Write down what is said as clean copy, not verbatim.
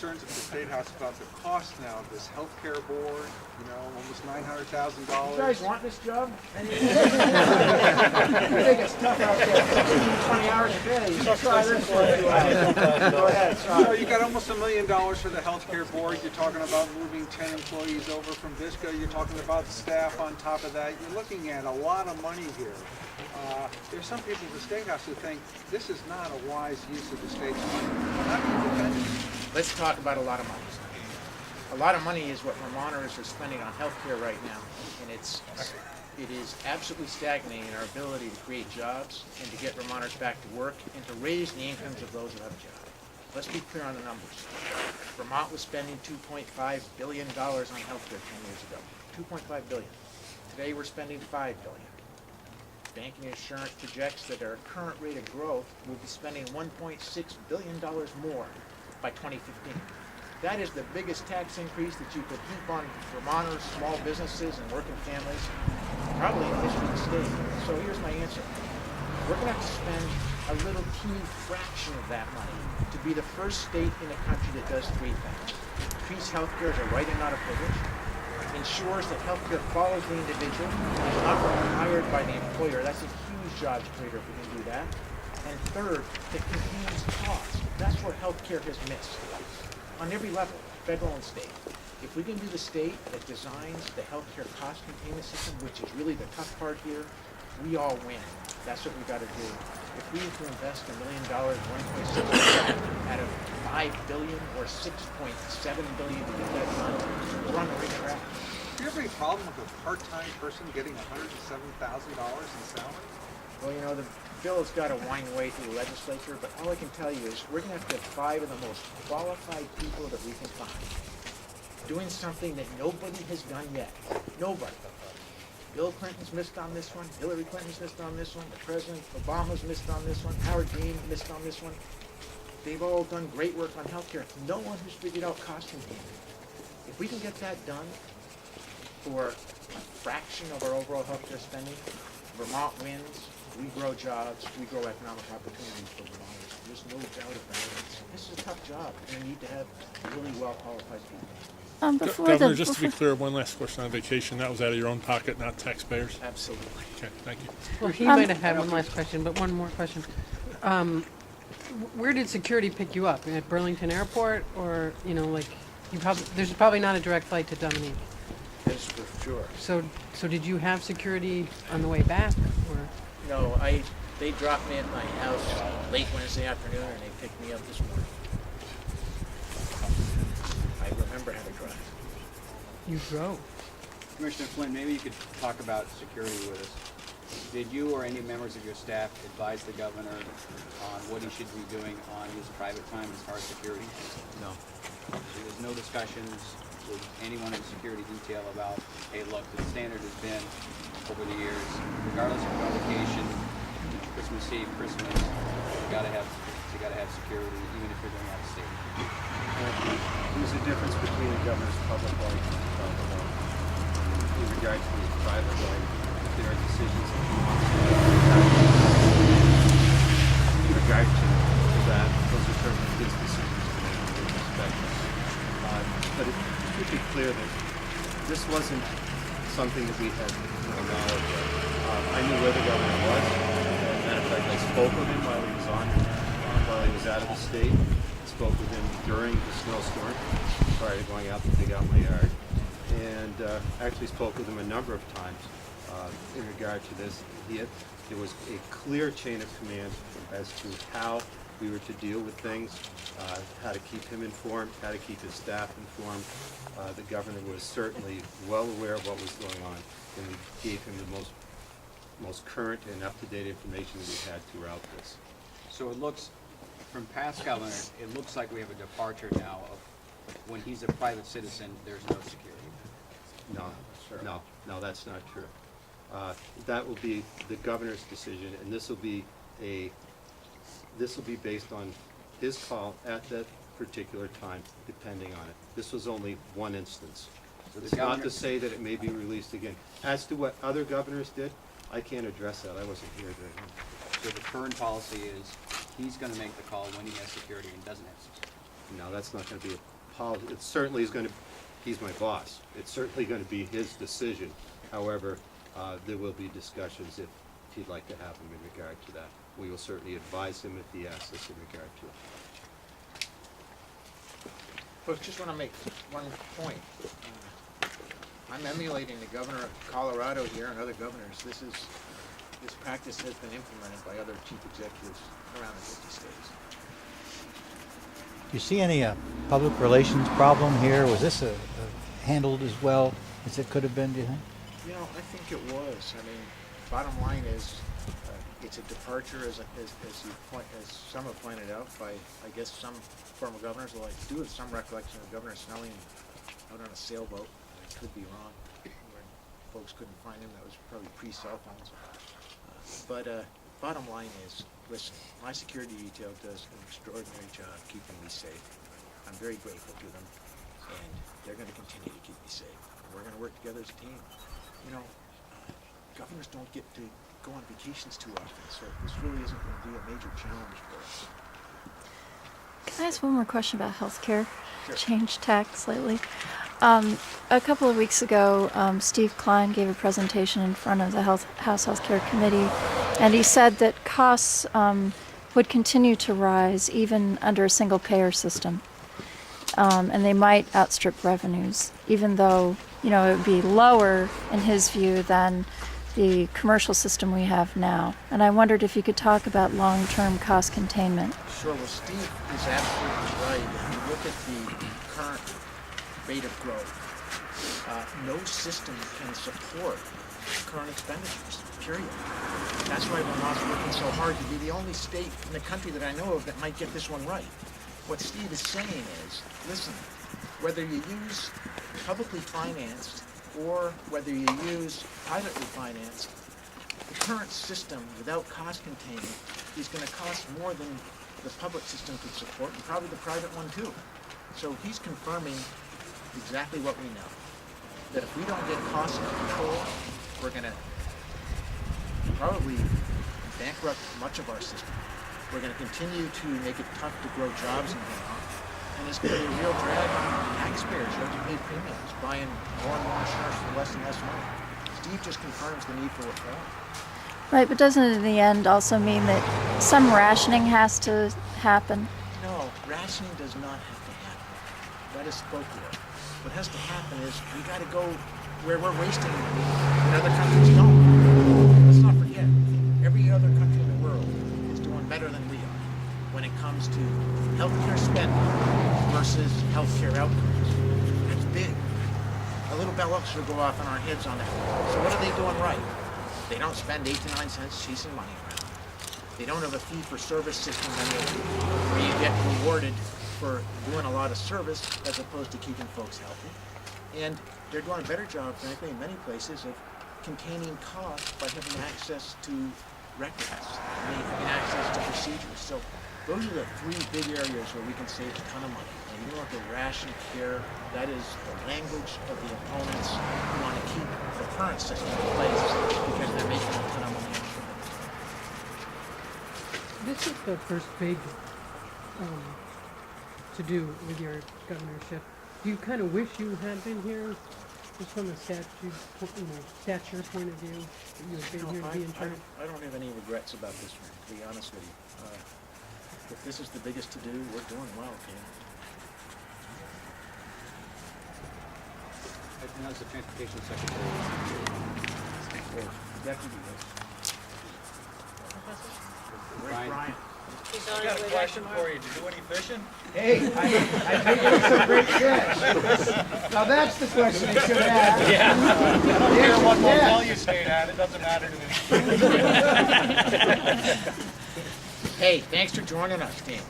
concerns at the State House about the cost now of this healthcare board, you know, almost $900,000. You guys want this job? You think it's tough out there, 20 hours a day. You should try this one. Go ahead, So try. you got almost $1 million for the healthcare board. You're talking about moving 10 employees over from Visca. You're talking about staff on top of that. You're looking at a lot of money here. There's some people at the State House who think this is not a wise use of the state's money. How do you defend it? Let's talk about a lot of money. A lot of money is what Vermonters are spending on healthcare right now, and it is absolutely stagnating in our ability to create jobs and to get Vermonters back to work and to raise the incomes of those who have jobs. Let's be clear on the numbers. Vermont was spending $2.5 billion on healthcare 10 years ago. $2.5 billion. Today we're spending $5 billion. Banking and Insurance projects that our current rate of growth will be spending $1.6 billion more by 2015. That is the biggest tax increase that you could heap on Vermonters, small businesses, and working families, probably in the history of the state. So here's my answer. We're going to have to spend a little teeny fraction of that money to be the first state in the country that does three things. Treats healthcare as a right and not a privilege, ensures that healthcare follows the individual, is not required by the employer. That's a huge job creator if we can do that. And third, it contains costs. That's where healthcare has missed on every level, federal and state. If we can be the state that designs the healthcare cost containment system, which is really the tough part here, we all win. That's what we've got to do. If we have to invest $1 million, 1.6 billion out of $5 billion or 6.7 billion to get that done, we're on the right track. Do you have any problem with a part-time person getting $107,000 in salary? Well, you know, the bill has got to wind way through the legislature, but all I can tell you is we're going to have to have 5 of the most qualified people that we can find doing something that nobody has done yet. Nobody. Bill Clinton's missed on this one. Hillary Clinton's missed on this one. The President Obama's missed on this one. Howard Dean missed on this one. They've all done great work on healthcare. No one has figured out cost containment. If we can get that done for a fraction of our overall healthcare spending, Vermont wins. We grow jobs, we grow economic opportunities for Vermonters. There's no doubt about it. This is a tough job, and we need to have really well-qualified people. Governor, just to be clear, one last question on vacation. That was out of your own pocket, not taxpayers? Absolutely. Okay, thank you. Well, he might have had one last question, but one more question. Where did security pick you up? At Burlington Airport, or like there's probably not a direct flight to Dominique. That's for sure. So did you have security on the way back, or? No, they dropped me at my house late Wednesday afternoon, and they picked me up this morning. I remember how to drive. You drove. Commissioner Flynn, maybe you could talk about security with us. Did you or any members of your staff advise the governor on what he should be doing on his private time as far as security? No. So there's no discussions with anyone in the security detail about, hey, look, the standard has been over the years, regardless of provocation, Christmas Eve, Christmas, you gotta have security, even if you're going out of state. There's a difference between the governor's public life and his private life. In regard to his private life, there are decisions that he wants to make. In regard to that, those are certainly his decisions to make with respect. But it should be clear that this wasn't something that we had no knowledge of. I knew where the governor was. As a matter of fact, I spoke with him while he was out of the state. Spoke with him during the snowstorm prior to going out to dig out my yard, and actually spoke with him a number of times in regard to this. There was a clear chain of command as to how we were to deal with things, how to keep him informed, how to keep his staff informed. The governor was certainly well aware of what was going on, and we gave him the most current and up-to-date information that we had throughout this. So it looks, from past governors, it looks like we have a departure now of when he's a private citizen, there's no security. No, that's not true. That will be the governor's decision, and this will be based on his call at that particular time, depending on it. This was only one instance. So the It's not governor- to say that it may be released again. As to what other governors did, I can't address that. I wasn't here during that. So the current policy is he's going to make the call when he has security and doesn't have security. Now, that's not gonna be a policy, it certainly is gonna, he's my boss. It's certainly gonna be his decision. However, there will be discussions if he'd like to have them in regard to that. We will certainly advise him if he asks us in regard to it. Folks, just want to make one point. I'm emulating the governor of Colorado here and other governors. This practice has been implemented by other chief executives around the 50 states. Do you see any public relations problem here? Was this handled as well as it could have been, do you think? You know, I think it was. I mean, bottom line is, it's a departure, as some have pointed out, by, I guess, some former governors, although I do have some recollection of Governor Snelling out on a sailboat. I could be wrong, where folks couldn't find him. That was probably pre-cell phones. But bottom line is, listen, my security detail does an extraordinary job keeping me safe. I'm very grateful to them, and they're going to continue to keep me safe. We're going to work together as a team. You know, governors don't get to go on vacations too often, so this really isn't going to be a major challenge for us. Can I ask one more question about healthcare? Sure. Change tack slightly. A couple of weeks ago, Steve Klein gave a presentation in front of the House Healthcare Committee, and he said that costs would continue to rise even under a single payer system, and they might outstrip revenues, even though, you know, it would be lower in his view than the commercial system we have now. And I wondered if you could talk about long-term cost containment. Sure. Well, Steve is absolutely right. If you look at the current rate of growth, no system can support current expenditures, period. That's why Vermont's working so hard to be the only state in the country that I know of that might get this one right. What Steve is saying is, listen, whether you use publicly financed or whether you use privately financed, the current system without cost containment is going to cost more than the public system could support, and probably the private one too. So he's confirming exactly what we know, that if we don't get costs under control, we're going to probably bankrupt much of our system. We're going to continue to make it tough to grow jobs in Vermont, and it's going to be a real drag on taxpayers who have to pay premiums, buying more and more insurance for less and less money. Steve just confirms the need for reform. Right, but doesn't it in the end also mean that some rationing has to happen? No, rationing does not have to happen. That is folklore. What has to happen is we got to go where we're wasting money and other countries don't. Let's not forget, every other country in the world is doing better than we are when it comes to healthcare spending versus healthcare outcomes. That's big. A little bell should go off in our heads on that. So what are they doing right? They don't spend 8 to 9 cents chasing money around. They don't have a fee-for-service system where you get rewarded for doing a lot of service as opposed to keeping folks healthy. And they're doing a better job, frankly, in many places of containing costs by having access to records, having access to procedures. So those are the 3 big areas where we can save a ton of money. And you don't have to ration care. That is the language of the opponents who want to keep the current system in place because they're making a ton of money off of it. This is the first big to do with your governorship. Do you kind of wish you had been here, just from a stature point of view, that you had been here to be in charge? I don't have any regrets about this one, to be honest with you. If this is the biggest to do, we're doing well, Ken. And as the transportation secretary, Or deputy. Where's Brian. Brian? I got a question for you. Did you do any fishing? Hey, I think it's a great fish. Now that's the question they should ask. Yeah. I don't care what Yeah. motel you stayed at. It doesn't matter to me. Hey, thanks for joining us, team.